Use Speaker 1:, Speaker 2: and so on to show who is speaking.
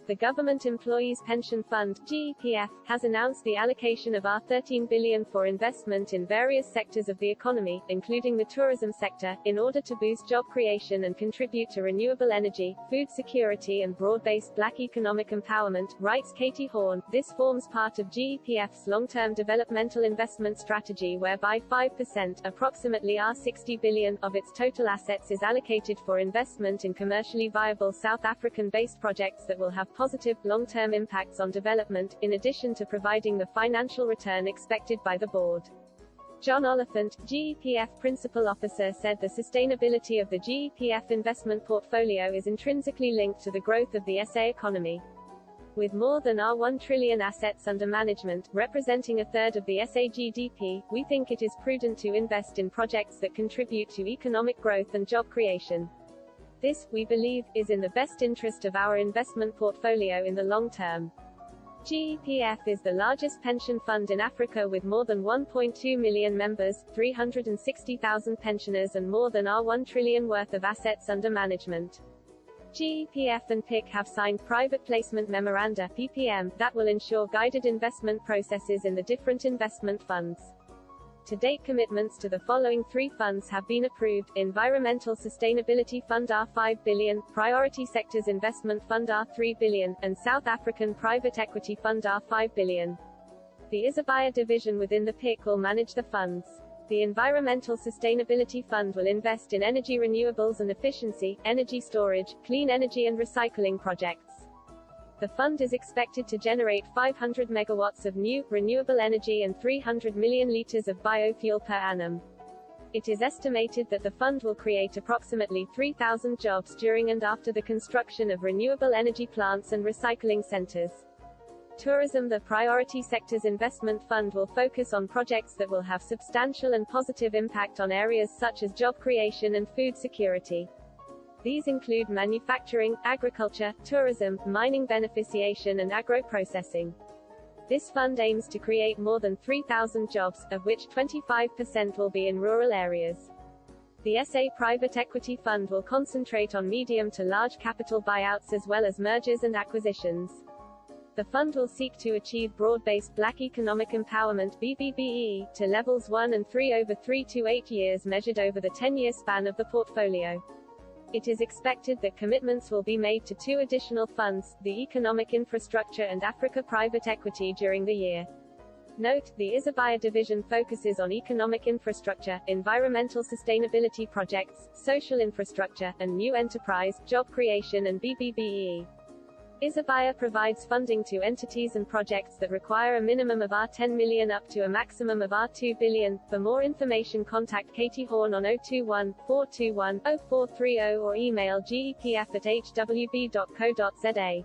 Speaker 1: The Government Employees Pension Fund (GEPF) has announced the allocation of R13 billion for investment in various sectors of the economy, including the tourism sector, in order to boost job creation and contribute to renewable energy, food security and broad-based Black economic empowerment, writes Katie Horne. This forms part of GEPF's long-term developmental investment strategy whereby 5%, approximately R60 billion, of its total assets is allocated for investment in commercially viable South African-based projects that will have positive, long-term impacts on development, in addition to providing the financial return expected by the board. John Oliphant, GEPF Principal Officer, said the sustainability of the GEPF investment portfolio is intrinsically linked to the growth of the SA economy. With more than R1 trillion assets under management, representing a third of the SA GDP, we think it is prudent to invest in projects that contribute to economic growth and job creation. This, we believe, is in the best interest of our investment portfolio in the long term. GEPF is the largest pension fund in Africa with more than 1.2 million members, 360,000 pensioners and more than R1 trillion worth of assets under management. GEPF and PIC have signed private placement memoranda (PPM) that will ensure guided investment processes in the different investment funds. To date, commitments to the following three funds have been approved: Environmental Sustainability Fund R5 billion, Priority Sectors Investment Fund R3 billion, and South African Private Equity Fund R5 billion. The Isabaya division within the PIC will manage the funds. The Environmental Sustainability Fund will invest in energy renewables and efficiency, energy storage, clean energy and recycling projects. The fund is expected to generate 500 megawatts of new, renewable energy and 300 million liters of biofuel per annum. It is estimated that the fund will create approximately 3,000 jobs during and after the construction of renewable energy plants and recycling centers. Tourism. The Priority Sectors Investment Fund will focus on projects that will have substantial and positive impact on areas such as job creation and food security. These include manufacturing, agriculture, tourism, mining beneficiation and agro-processing. This fund aims to create more than 3,000 jobs, of which 25% will be in rural areas. The SA Private Equity Fund will concentrate on medium to large capital buyouts as well as mergers and acquisitions. The fund will seek to achieve broad-based Black economic empowerment (BBBE) to levels 1 and 3 over 3 to 8 years measured over the 10-year span of the portfolio. It is expected that commitments will be made to two additional funds, the Economic Infrastructure and Africa Private Equity, during the year. Note, the Isabaya division focuses on economic infrastructure, environmental sustainability projects, social infrastructure, and new enterprise, job creation and BBBE. Isabaya provides funding to entities and projects that require a minimum of R10 million up to a maximum of R2 billion. For more information, contact Katie Horne on 021-421-0430 or email gepf@hwb.co.za.